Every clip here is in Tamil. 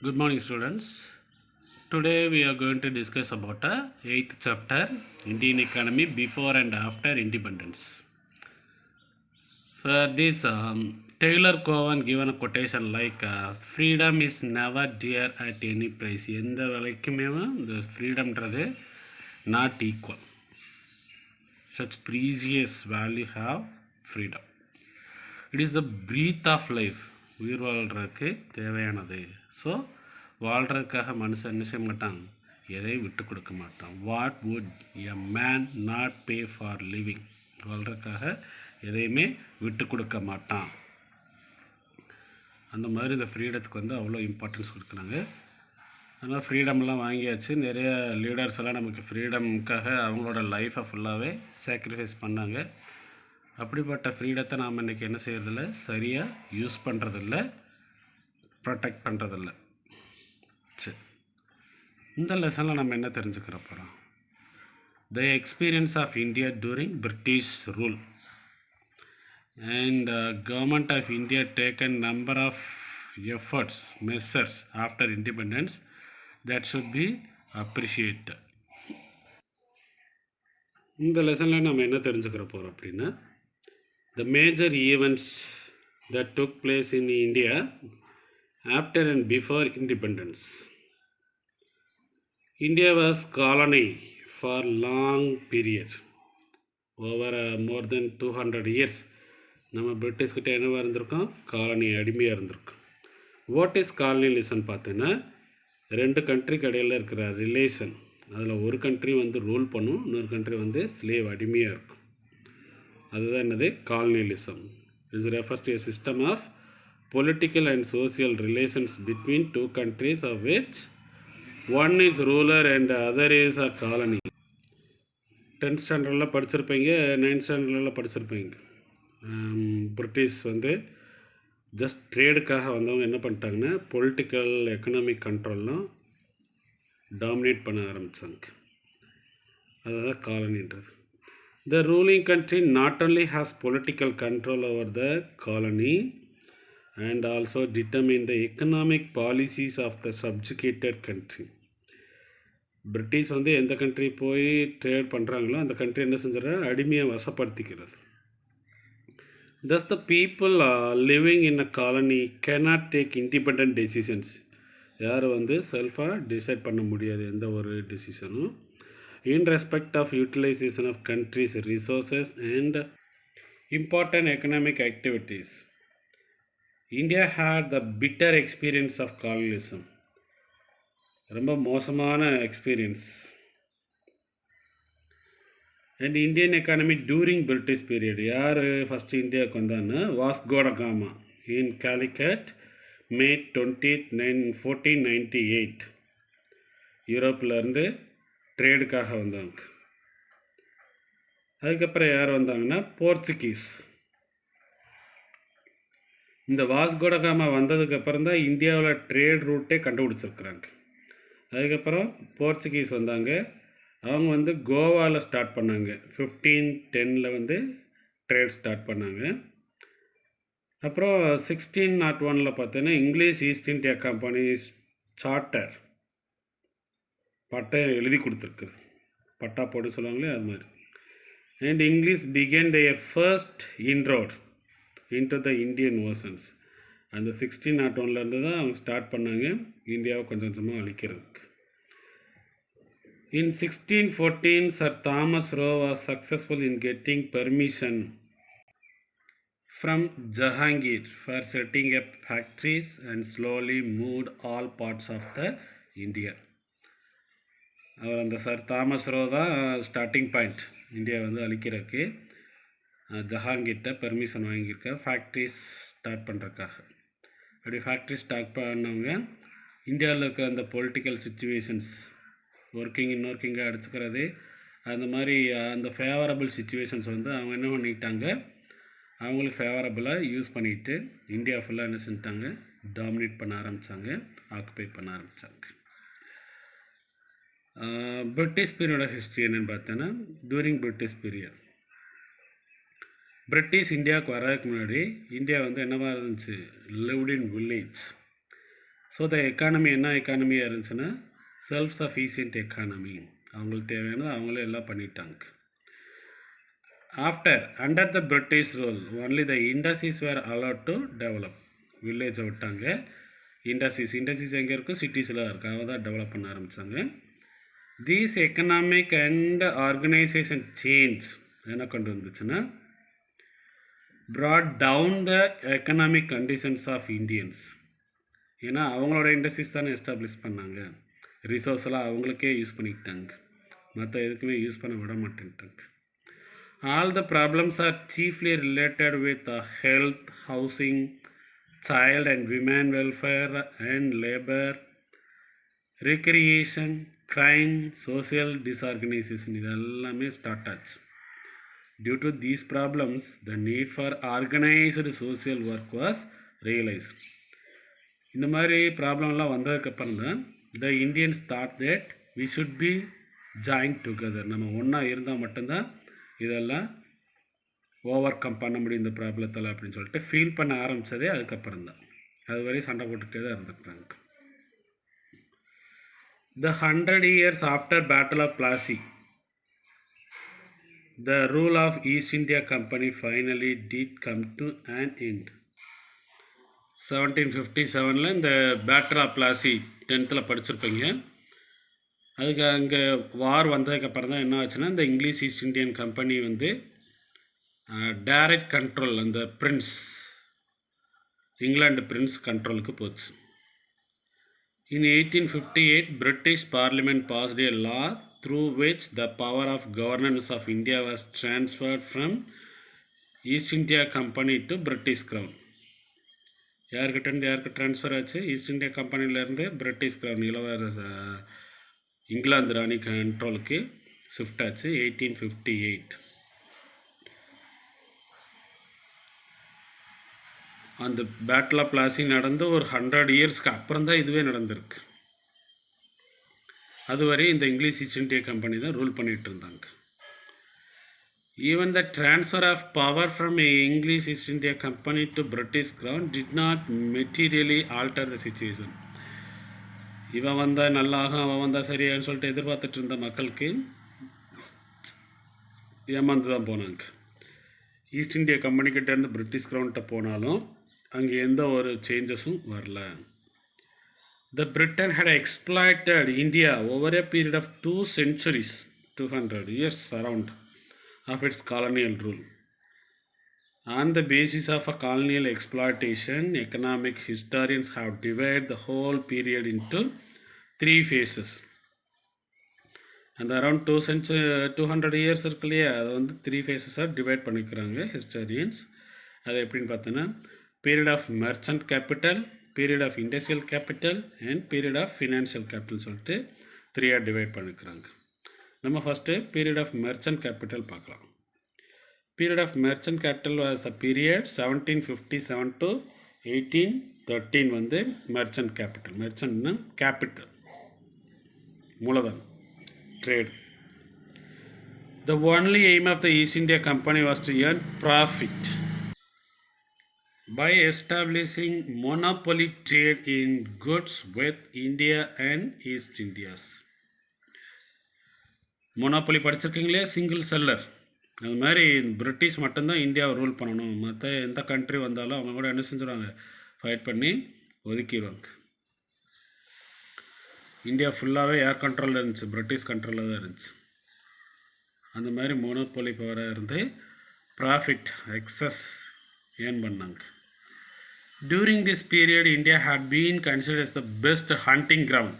Good morning, students. Today we are going to discuss about a 8th chapter, Indian economy before and after independence. For this, Taylor Cowan given a quotation like freedom is never dear at any price. எந்த விலைக்குமே the freedomன்றது not equal. Such precious value have freedom. It is the breath of life. உயிர் வாழ்கிறதுக்கு தேவையானது. ஸோ வாழ்கிறதுக்காக மனுஷன் என்ன செய்ய மாட்டான், எதையும் விட்டு கொடுக்க மாட்டான். What would a man not pay for living? வாழ்கிறதுக்காக எதையுமே விட்டு கொடுக்க மாட்டான். அந்த மாதிரி இந்த ஃப்ரீடத்துக்கு அவ்வளோ இம்பார்ட்டன்ஸ் கொடுக்குறாங்க. அதனால் ஃப்ரீடம்லாம் வாங்கியாச்சு. நிறைய லீடர்ஸ் எல்லாம் நமக்கு ஃப்ரீடமுக்காக அவங்களோட லைஃப்பை ஃபுல்லாகவே சாக்ரிஃபைஸ் பண்ணாங்க. அப்படிப்பட்ட ஃப்ரீடத்தை நாம் இன்றைக்கி என்ன செய்கிறதில்ல, சரியாக யூஸ் பண்ணுறதில்ல, ப்ரொடெக்ட் பண்ணுறதில்ல. சரி, இந்த லெசனில் நம்ம என்ன தெரிஞ்சுக்கிற போகிறோம்? The experience of India during British rule and government of India taken number of efforts measures after independence that should be appreciated. இந்த லெசனில் நம்ம என்ன தெரிஞ்சுக்கிற போகிறோம் அப்படின்னா, the major events that took place in India after and before independence. India was colony for long period, over more than 200 years. நம்ம பிரிட்டிஷ் கிட்ட என்னவா இருந்திருக்கோம், காலனி, அடிமையாக இருந்திருக்கோம். வாட் இஸ் காலனிலிசம் பார்த்தீங்கன்னா, ரெண்டு கண்ட்ரிக்கு இடையில் இருக்கிற ரிலேஷன். அதில் ஒரு கண்ட்ரி ரூல் பண்ணும், இன்னொரு கண்ட்ரி ஸ்லேவ், அடிமையாக இருக்கும். அதுதான் என்னது, colonialism. Is refers to a system of political and social relations between two countries of which one is ruler and other is a colony. 10th ஸ்டாண்டர்டில் படிச்சிருப்பீங்க, 9th ஸ்டாண்டர்டில் படிச்சிருப்பீங்க. பிரிட்டிஷ் ஜஸ்ட் ட்ரேடுக்காக வந்தவங்க என்ன பண்ணிட்டாங்கன்னா, பொலிட்டிக்கல் எக்கனாமிக் கண்ட்ரோல்லாம் டாமினேட் பண்ண ஆரம்பித்தாங்க. அதுதான் காலனின்றது. The ruling country not only has political control over the colony and also determine the economic policies of the subjugated country. British எந்த கண்ட்ரி போய் ட்ரேட் பண்ணுறாங்களோ அந்த கண்ட்ரி என்ன செஞ்சிடற, அடிமையை வசப்படுத்திக்கிறது. Thus the people living in a colony cannot take independent decisions. யாரும் செல்ஃபாக டிசைட் பண்ண முடியாது எந்த ஒரு டெசிஷனும். In respect of utilization of country's resources and important economic activities. India had the bitter experience of colonialism. ரொம்ப மோசமான experience. And Indian economy during British period. யார் ஃபஸ்ட்டு இந்தியாவுக்கு வந்தான்னா, Vasco da Gama in Calicut, May 20th, 1498. யூரோப்பிலேருந்து ட்ரேடுக்காக வந்தாங்க. அதுக்கப்புறம் யார் வந்தாங்கன்னா, போர்ச்சுகீஸ். இந்த வாஸ்கோ ட காமா வந்ததுக்கப்புறம் தான் இந்தியாவில் ட்ரேட் ரூட்டே கண்டுபிடிச்சிருக்கிறாங்க. அதுக்கப்புறம் போர்ச்சுகீஸ் வந்தாங்க. அவங்க கோவாவில் ஸ்டார்ட் பண்ணாங்க. 1510 ட்ரேட் ஸ்டார்ட் பண்ணாங்க. அப்புறம் 1601 பார்த்தீங்கன்னா, English East India company charter பட்டை எழுதி கொடுத்துருக்குது. பட்டா போட்டு சொல்லுவாங்களே அது மாதிரி. And English began their first inroad into the Indian oceans. அந்த 1601 தான் அவங்க ஸ்டார்ட் பண்ணாங்க இந்தியாவை கொஞ்சம் கொஞ்சமாக அழிக்கிறதுக்கு. In 1614 sir Thomas Roe was successful in getting permission from Jahangir for setting up factories and slowly moved all parts of the India. அவர் அந்த சர் தாமஸ் ரோ தான் ஸ்டார்டிங் பாயிண்ட் இந்தியா அழிக்கிறதுக்கு. ஜஹாங்கீர்கிட்ட பெர்மிஷன் வாங்கியிருக்க ஃபேக்ட்ரிஸ் ஸ்டார்ட் பண்ணுறதுக்காக. அப்படி ஃபேக்ட்ரி ஸ்டார்ட் பண்ணவங்க இந்தியாவில் இருக்கிற அந்த பொலிட்டிக்கல் சுச்சுவேஷன்ஸ், ஒர்க்கிங் இன்னொர்க்கிங்காக அடிச்சுக்கிறது, அந்த மாதிரி அந்த ஃபேவரபிள் சுச்சுவேஷன்ஸ் அவங்க என்ன பண்ணிட்டாங்க, அவங்களுக்கு ஃபேவரபுளாக யூஸ் பண்ணிவிட்டு இந்தியா ஃபுல்லாக என்ன செஞ்சிட்டாங்க, டாமினேட் பண்ண ஆரம்பித்தாங்க, ஆக்குபை பண்ண ஆரம்பித்தாங்க. பிரிட்டிஷ் பீரியடோட ஹிஸ்ட்ரி என்னென்னு பார்த்தோன்னா, டூரிங் பிரிட்டிஷ் பீரியட் இந்தியாவுக்கு வர்றதுக்கு முன்னாடி இந்தியா என்னவாக இருந்துச்சு, lived in village. So the economy என்ன எக்கானமியாக இருந்துச்சுன்னா செல்ஃப் சஃபிஷியன்ட் எக்கானமி. அவங்களுக்கு தேவையானது அவங்களே எல்லாம் பண்ணிட்டாங்க. After under the British rule only the industries were allowed to develop. வில்லேஜை விட்டாங்க. இண்டஸ்ட்ரீஸ் எங்கே இருக்கும்? சிட்டிஸில் இருக்குது. அவங்க தான் டெவலப் பண்ண ஆரம்பித்தாங்க. These economic and organisation change என்ன கொண்டு வந்துச்சுன்னா brought down the economic conditions of Indians. ஏன்னா அவங்களோட இண்டஸ்ட்ரீஸ் தானே எஸ்டாப்ளிஷ் பண்ணாங்க. ரிசோர்ஸ்லாம் அவங்களுக்கே யூஸ் பண்ணிக்கிட்டாங்க. மற்ற எதுக்குமே யூஸ் பண்ண விட மாட்டேன்ட்டாங்க. All the problems are chiefly related with health, housing, child and women welfare and labor, recreation, crime, social disorganization. இதெல்லாமே ஸ்டார்ட் ஆச்சு. Due to these problems, the need for organized social work was realized. இந்த மாதிரி ப்ராப்ளம்லாம் வந்ததுக்கப்புறம் தான் the Indians thought that we should be joined together. நம்ம ஒன்றா இருந்தால் மட்டும்தான் இதெல்லாம் ஓவர் கம் பண்ண முடியும் இந்த ப்ராப்ளத்தில் அப்படின்னு சொல்லிட்டு ஃபீல் பண்ண ஆரம்பித்ததே அதுக்கப்புறம் தான். அது வரையும் சண்டை போட்டுகிட்டே தான் இருந்துக்கிறாங்க. The 100 years after Battle of Plassey, the rule of East India Company finally did come to an end. 1757 இந்த பேட்டில் ஆஃப் பிளாசி 10th படிச்சிருப்பீங்க. அதுக்கு அங்கே வார் வந்ததுக்கப்புறம் தான் என்ன ஆச்சுன்னா இந்த இங்கிலீஷ் ஈஸ்ட் இந்தியன் கம்பெனி வந்து டைரக்ட் கண்ட்ரோல் அந்த பிரின்ஸ் இங்கிலாந்து பிரின்ஸ் கண்ட்ரோலுக்கு போச்சு. In 1858, British Parliament passed a law through which the power of governance of India was transferred from East India Company to British Crown. யார்கிட்டேருந்து யாருக்கு ட்ரான்ஸ்ஃபர் ஆச்சு? ஈஸ்ட் இந்தியா கம்பெனிலேருந்து பிரிட்டிஷ் கிரவுன் இளவரச இங்கிலாந்து ராணி கண்ட்ரோலுக்கு ஷிஃப்ட் ஆச்சு 1858. அந்த பேட்டில் ஆஃப் பிளாசி நடந்து ஒரு 100 இயர்ஸ்க்கு அப்புறம் தான் இதுவே நடந்திருக்கு. அதுவரை இந்த இங்கிலீஷ் ஈஸ்ட் இந்தியா கம்பெனி தான் ரூல் பண்ணிகிட்டு இருந்தாங்க. Even the transfer of power from English East India Company to British Crown did not materially alter the situation. இவன் வந்தால் நல்லாகும், அவன் வந்தால் சரியான்னு சொல்லிட்டு எதிர்பார்த்துட்டு இருந்த மக்களுக்கு ஏமாந்து தான் போனாங்க. ஈஸ்ட் இந்தியா கம்பெனிக்கிட்டேருந்து பிரிட்டிஷ் கிரவுன்கிட்ட போனாலும் அங்கே எந்த ஒரு சேஞ்சஸும் வரல. The Britain had exploited India over a period of 2 centuries, 200 years around, of its colonial rule. On the basis of a colonial exploitation, economic historians have divided the whole period into 3 phases. And around 200 years இருக்கு இல்லையா, அதை வந்து 3 phases டிவைட் பண்ணிக்கிறாங்க ஹிஸ்டாரியன்ஸ். அது எப்படின்னு பார்த்தோன்னா period of merchant capital, period of industrial capital and period of financial capital சொல்லிட்டு 3 டிவைட் பண்ணிக்கிறாங்க. நம்ம first period of merchant capital பார்க்கலாம். Period of merchant capital was a period 1757 to 1813 வந்து மெர்ச்சன்ட் கேபிட்டல். மெர்ச்சன்ட்னா கேபிட்டல், மூலதனம், trade. The only aim of the East India Company was to earn profit by establishing monopoly trade in goods with India and East Indias. Monopoly படிச்சிருக்கீங்களே, சிங்கிள் செல்லர். அது மாதிரி பிரிட்டிஷ் மட்டும்தான் இந்தியாவை ரூல் பண்ணணும். மற்ற எந்த கண்ட்ரி வந்தாலும் அவங்க கூட என்ன செஞ்சுருவாங்க, ஃபைட் பண்ணி ஒதுக்கிடுவாங்க. இந்தியா ஃபுல்லாகவே ஏர் கண்ட்ரோலில் இருந்துச்சு, பிரிட்டிஷ் கண்ட்ரோலில் தான் இருந்துச்சு. அந்த மாதிரி மோனோபொலி பவராக இருந்து ப்ராஃபிட் எக்ஸஸ் ஏர்ன் பண்ணாங்க. During this period, India had been considered as the best hunting ground.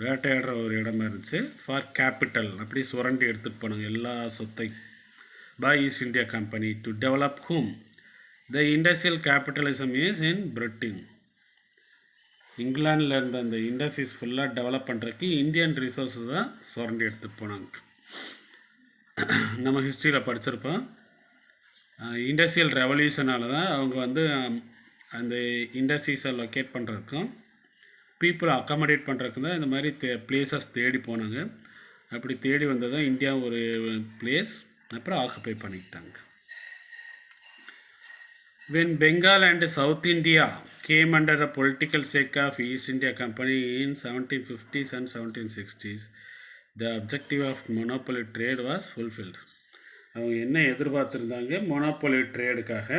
வேட்டையாடுற ஒரு இடமா இருந்துச்சு. ஃபார் கேபிட்டல், அப்படி சுரண்டி எடுத்துகிட்டு போனாங்க எல்லா சொத்தை. By East India company to develop whom the industrial capitalism is in Britain. இங்கிலாண்டில் இருந்த அந்த இண்டஸ்ட்ரீஸ் ஃபுல்லாக டெவலப் பண்ணுறதுக்கு இந்தியன் ரிசோர்ஸஸ் தான் சுரண்டி எடுத்துகிட்டு போனாங்க. நம்ம ஹிஸ்ட்ரியில் படிச்சிருப்போம். இண்டஸ்ட்ரியல் ரெவல்யூஷனால் தான் அவங்க வந்து அந்த இண்டஸ்ட்ரீஸை லொக்கேட் பண்ணுறதுக்கும் பீப்புளை அக்காமடேட் பண்ணுறதுக்கு தான் இந்த மாதிரி பிளேசஸ் தேடி போனாங்க. அப்படி தேடி வந்தது தான் இந்தியா ஒரு பிளேஸ். அப்புறம் ஆக்குப்பை பண்ணிக்கிட்டாங்க. When Bengal and South India came under the political shake of East India Company in 1750s and 1760s, the objective of monopoly trade was fulfilled. அவங்க என்ன எதிர்பார்த்துருந்தாங்க மொனோபொலி ட்ரேடுக்காக.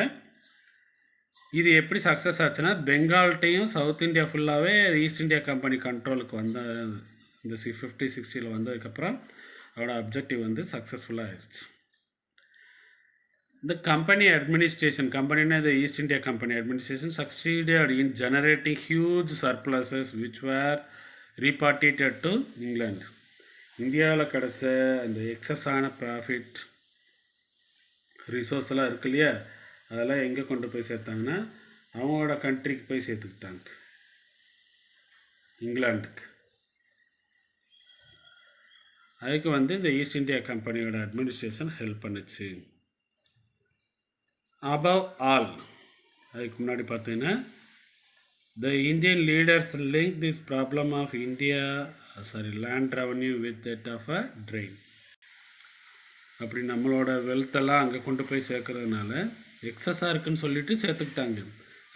இது எப்படி சக்ஸஸ் ஆச்சுன்னா, பெங்கால்ட்டையும் சவுத் இந்தியா ஃபுல்லாகவே ஈஸ்ட் இந்தியா கம்பெனி கண்ட்ரோலுக்கு வந்த இந்த 50-60 வந்ததுக்கப்புறம் அதோட அப்ஜெக்டிவ் வந்து சக்ஸஸ்ஃபுல்லாக ஆயிடுச்சு. The company administration, company the East India Company administration succeeded in generating huge surpluses which were repatriated to England. இந்தியாவில் கிடச்ச அந்த எக்ஸஸான ப்ராஃபிட் ரிசோர்ஸ்லாம் இருக்கு இல்லையா, அதெல்லாம் எங்கே கொண்டு போய் சேர்த்தாங்கன்னா அவங்களோட கண்ட்ரிக்கு போய் சேர்த்துக்கிட்டாங்க, இங்கிலாண்டுக்கு. அதுக்கு வந்து இந்த ஈஸ்ட் இந்தியா கம்பெனியோட அட்மினிஸ்ட்ரேஷன் ஹெல்ப் பண்ணுச்சு. above all, அதுக்கு முன்னாடி பார்த்தீங்கன்னா the Indian leaders link this problem of land revenue with that of a drain. அப்படி நம்மளோட வெல்த்தெல்லாம் அங்கே கொண்டு போய் சேர்க்கறதுனால எக்ஸஸாக இருக்குன்னு சொல்லிட்டு சேர்த்துக்கிட்டாங்க.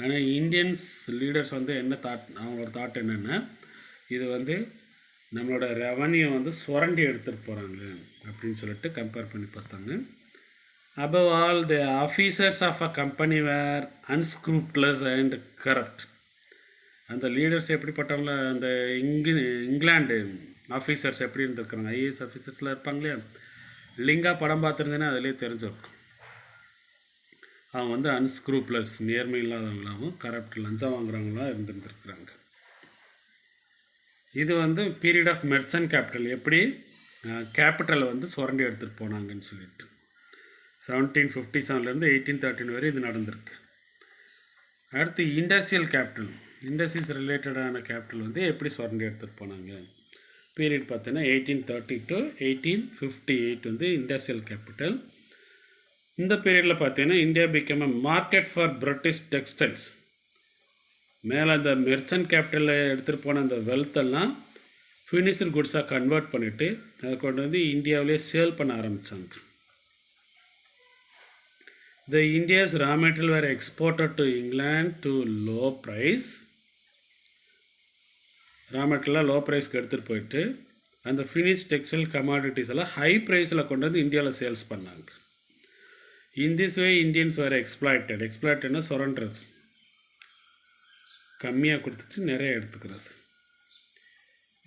ஆனால் இந்தியன்ஸ் லீடர்ஸ் வந்து என்ன அவங்களோட தாட் என்னென்னா, இது வந்து நம்மளோட ரெவன்யூ வந்து சுரண்டி எடுத்துகிட்டு போகிறாங்க அப்படின்னு சொல்லிட்டு கம்பேர் பண்ணி பார்த்தாங்க. Above all, the officers of a company were unscrupulous and corrupt. அந்த லீடர்ஸ் எப்படிப்பட்டவங்கள, அந்த இங்கிலாந்து ஆஃபீஸர்ஸ் எப்படி இருந்திருக்கிறாங்க, ஐஏஎஸ் ஆஃபீஸர்ஸ்லாம் இருப்பாங்களே, லிங்கா படம் பார்த்துருந்தேன்னா அதிலே தெரிஞ்சிருக்கும். அவங்க வந்து அன்ஸ்க்ரூப்லஸ், நேர்மை இல்லாதவங்களாகவும் கரப்ட் லஞ்சம் வாங்குறவங்களாம் இருந்துருந்துருக்குறாங்க. இது வந்து பீரியட் ஆஃப் மெர்ச்சன்ட் கேபிட்டல், எப்படி கேபிட்டலை வந்து சுரண்டி எடுத்துகிட்டு போனாங்கன்னு சொல்லிட்டு 1757 1813 வரை இது நடந்திருக்கு. அடுத்து இண்டஸ்ட்ரியல் கேபிட்டல், இண்டஸ்ட்ரீஸ் ரிலேட்டடான கேபிட்டல் வந்து எப்படி சுரண்டி எடுத்துகிட்டு போனாங்க பீரியட் பார்த்தீங்கன்னா 1830 to 1858 வந்து இண்டஸ்ட்ரியல் கேபிட்டல். இந்த பீரியடில் பார்த்தீங்கன்னா India become a market for British textiles. மேலே அந்த மெர்ச்சன்ட் கேபிட்டலில் எடுத்துகிட்டு போன அந்த வெல்த்தெல்லாம் ஃபினிஷிங் குட்ஸாக கன்வெர்ட் பண்ணிவிட்டு அதை கொண்டு வந்து இந்தியாவிலே சேல் பண்ண ஆரம்பித்தாங்க. The India's raw material were exported to England to low price. ரா மெட்டீரியலாக லோ ப்ரைஸ்க்கு எடுத்துகிட்டு போயிட்டு அந்த ஃபினிஷ் டெக்ஸ்டைல் கமாடிட்டிஸ் எல்லாம் ஹை ப்ரைஸில் கொண்டு வந்து இந்தியாவில் சேல்ஸ் பண்ணாங்க. இன் திஸ் வே இந்தியன்ஸ் வேர் எக்ஸ்ப்ளாய்டட்னா சுரண்டுறது, கம்மியாக கொடுத்துட்டு நிறைய எடுத்துக்கிறது.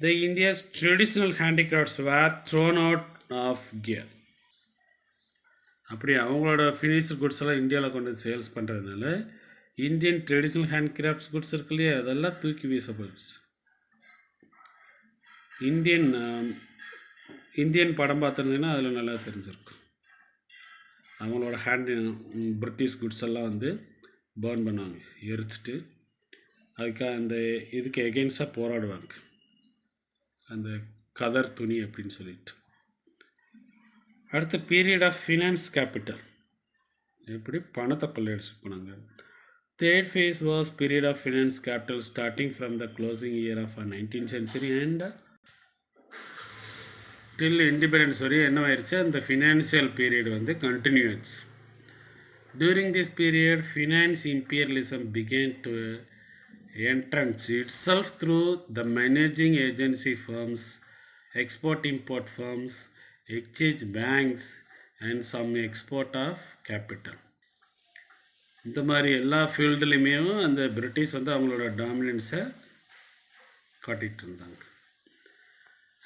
The India's traditional handicrafts were thrown out of gear. அப்படி அவங்களோட ஃபினிஷ்டு குட்ஸ் எல்லாம் இந்தியாவில் கொண்டு சேல்ஸ் பண்ணுறதுனால இந்தியன் ட்ரெடிஷ்னல் ஹேண்ட்கிராஃப்ட்ஸ் குட்ஸ் இருக்கு இல்லையா, அதெல்லாம் தூக்கி வீசப்போச்சு. இந்தியன் படம் பார்த்துருந்தீங்கன்னா அதில் நல்லா தெரிஞ்சிருக்கும். அவங்களோட பிரிட்டிஷ் குட்ஸ் எல்லாம் வந்து பர்ன் பண்ணுவாங்க, எரிச்சிட்டு அதுக்காக அந்த இதுக்கு எகெயின்ஸ்டாக போராடுவாங்க, அந்த கதர் துணி அப்படின்னு சொல்லிட்டு. அடுத்த பீரியட் ஆஃப் ஃபினான்ஸ் கேபிட்டல், எப்படி பணத்தை கொள்ளையடிச்சு போனாங்க. Third phase was period of finance capital starting from the closing year of 19th century and till independence வரையும் என்னவாயிருச்சு, அந்த ஃபினான்சியல் பீரியட் வந்து கண்டினியூ ஆச்சு. During this period finance imperialism began to entrench itself through the managing agency firms, export-import firms, exchange banks and some export of capital. இந்த மாதிரி எல்லா ஃபீல்டுலையுமே அந்த பிரிட்டிஷ் வந்து அவங்களோட டாமினன்ஸை காட்டிகிட்டு இருந்தாங்க.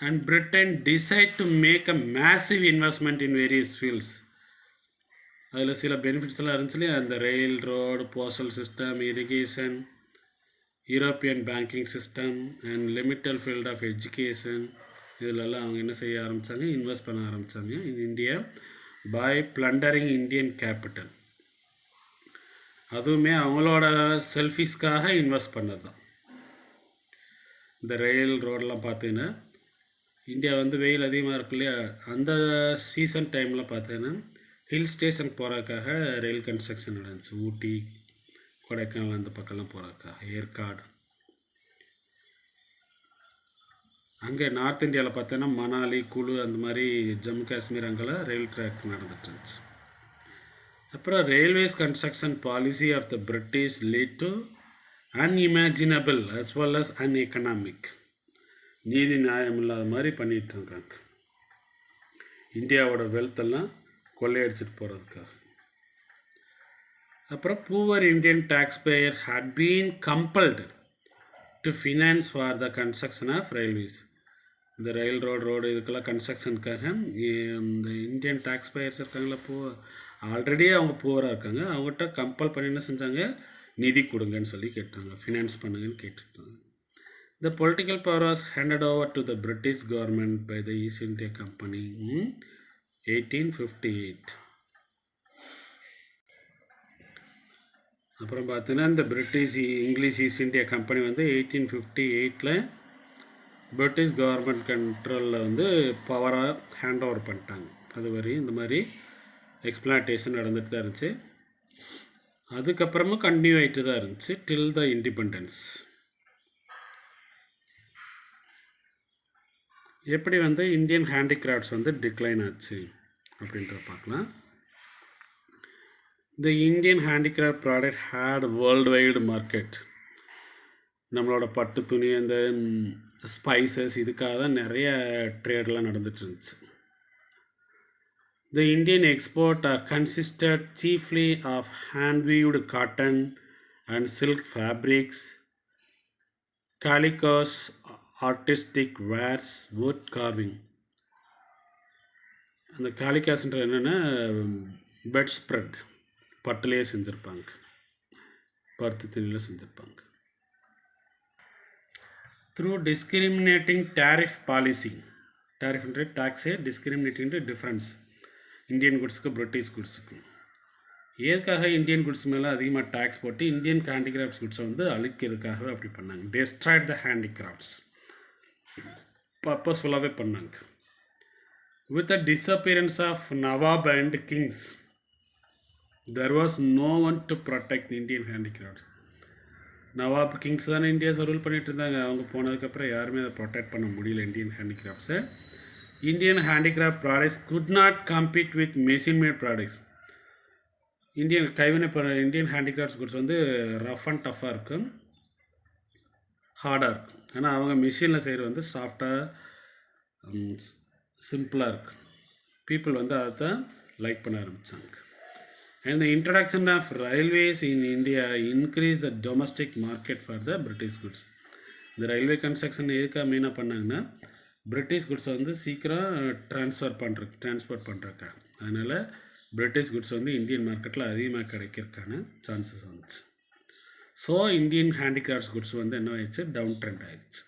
And Britain decide to make a massive investment in various fields. அதில் சில பெனிஃபிட்ஸ் எல்லாம் இருந்துச்சுலையே, அந்த rail, road, postal system, irrigation, European banking system and limited field of education, இதிலெல்லாம் அவங்க என்ன செய்ய ஆரம்பித்தாங்க, இன்வெஸ்ட் பண்ண ஆரம்பித்தாங்க in India by plundering Indian capital. அதுவுமே அவங்களோட செல்ஃபிஷ்காக இன்வெஸ்ட் பண்ணது தான். இந்த ரயில் ரோடெலாம் பார்த்தீங்கன்னா இந்தியா வந்து வெயில் அதிகமாக இருக்கு இல்லையா, அந்த சீசன் டைமில் பார்த்தீங்கன்னா ஹில் ஸ்டேஷன் போகிறதுக்காக ரயில் கன்ஸ்ட்ரக்ஷன் நடந்துச்சு. ஊட்டி, கொடைக்கானல் அந்த பக்கம்லாம் போகிறதுக்காக, ஏற்காடு. அங்கே நார்த் இந்தியாவில் பார்த்தோன்னா மணாலி, குழு, அந்த மாதிரி ஜம்மு காஷ்மீர் அங்கெல்லாம் ரயில் ட்ராக் நடந்துட்டு இருந்துச்சு. அப்புறம் railways construction policy of the British lead to unimaginable as well as uneconomic. நீதி நியாயம் இல்லாத மாதிரி பண்ணிகிட்டு இருக்காங்க. இந்தியாவோட வெல்த்தெல்லாம் கொள்ளையடிச்சிட்டு போகிறதுக்காக. அப்புறம் poor Indian tax payer had been compelled to finance for the construction of railways. இந்த ரயில் ரோடு இதுக்கெல்லாம் கன்ஸ்ட்ரக்ஷனுக்காக இந்த இந்தியன் டேக்ஸ் பேயர்ஸ் இருக்காங்களா, ஆல்ரெடி அவங்க புவராக இருக்காங்க, அவங்ககிட்ட கம்பல் பண்ணி என்ன செஞ்சாங்க, நிதி கொடுங்கன்னு சொல்லி கேட்டாங்க, ஃபினான்ஸ் பண்ணுங்கன்னு கேட்டுருக்காங்க. The political power was handed over to the British government by the East India Company in 1858. அப்புறம் பார்த்தீங்கன்னா இந்த இங்கிலீஷ் ஈஸ்ட் இந்தியா கம்பெனி வந்து 1858 பிரிட்டிஷ் கவர்மெண்ட் கண்ட்ரோலில் வந்து பவராக ஹேண்ட் ஓவர் பண்ணிட்டாங்க. அது வரையும் இந்த மாதிரி எக்ஸ்பிளான்டேஷன் நடந்துட்டு தான் இருந்துச்சு. அதுக்கப்புறமும் கண்டினியூ ஆகிட்டு தான் இருந்துச்சு டில் த இண்டிபெண்டன்ஸ். எப்படி வந்து இந்தியன் ஹேண்டிகிராஃப்ட்ஸ் வந்து டிக்ளைன் ஆச்சு அப்படின்றத பார்க்கலாம். The Indian handicraft product had world wide market. நம்மளோட பட்டு துணி, அந்த ஸ்பைசஸ், இதுக்காக தான் நிறைய ட்ரேடெலாம் நடந்துட்டு இருந்துச்சு. The Indian export consisted chiefly of hand weaved cotton and silk fabrics, calicos, artistic wares, wood carving. அந்த காலிகாஸ்ன்ற என்னென்னா பெட் ஸ்ப்ரெட், பட்டுலேயே செஞ்சுருப்பாங்க, பருத்தி துணியில் செஞ்சுருப்பாங்க. த்ரூ டிஸ்கிரிமினேட்டிங் டேரிஃப் பாலிசி, டேரிஃப்ன்ற டேக்ஸு, டிஸ்கிரிமினேட்டிங் டிஃப்ரென்ஸ் இந்தியன் குட்ஸுக்கு பிரிட்டிஷ் குட்ஸுக்கு. எதுக்காக இந்தியன் குட்ஸ் மேலே அதிகமாக டேக்ஸ் போட்டு இந்தியன் ஹேண்டிகிராஃப்ட்ஸ் குட்ஸை வந்து அழிக்கிறதுக்காகவே அப்படி பண்ணாங்க. டெஸ்ட்ராய்ட் த ஹேண்டிகிராஃப்ட்ஸ் பர்பஸ்ஃபுல்லாகவே பண்ணாங்க. With the disappearance of nawab and kings there was no one to protect Indian handicrafts. Nawab kings தானே இந்தியாஸை ரூல் பண்ணிகிட்டு இருந்தாங்க. அவங்க போனதுக்கப்புறம் யாருமே அதை ப்ரொடெக்ட் பண்ண முடியல இந்தியன் ஹேண்டிகிராஃப்ட்ஸை. Indian handicraft products could not compete with machine made products. Indian handicrafts goods வந்து ரஃப் அண்ட் டஃப்பாக இருக்கும், ஹார்டாக இருக்கும். ஆனால் அவங்க மிஷினில் செய்கிறது வந்து சாஃப்டாக சிம்பிளாக இருக்கும். பீப்புள் வந்து அதை தான் லைக் பண்ண ஆரம்பித்தாங்க. And the introduction of railways in India increase the domestic market for the British goods. இந்த ரயில்வே கன்ஸ்ட்ரக்ஷன் எதுக்காக மெயினாக பண்ணாங்கன்னா பிரிட்டிஷ் குட்ஸை வந்து சீக்கிரம் ட்ரான்ஸ்போர்ட் பண்ணுறதுக்காக. அதனால் பிரிட்டிஷ் குட்ஸ் வந்து இந்தியன் மார்க்கெட்டில் அதிகமாக கிடைக்கிறதுக்கான சான்சஸ் வந்துச்சு. ஸோ இந்தியன் ஹேண்டிகிராஃப்ட்ஸ் குட்ஸ் வந்து என்ன ஆயிடுச்சு, டவுன் ட்ரெண்ட் ஆயிடுச்சு.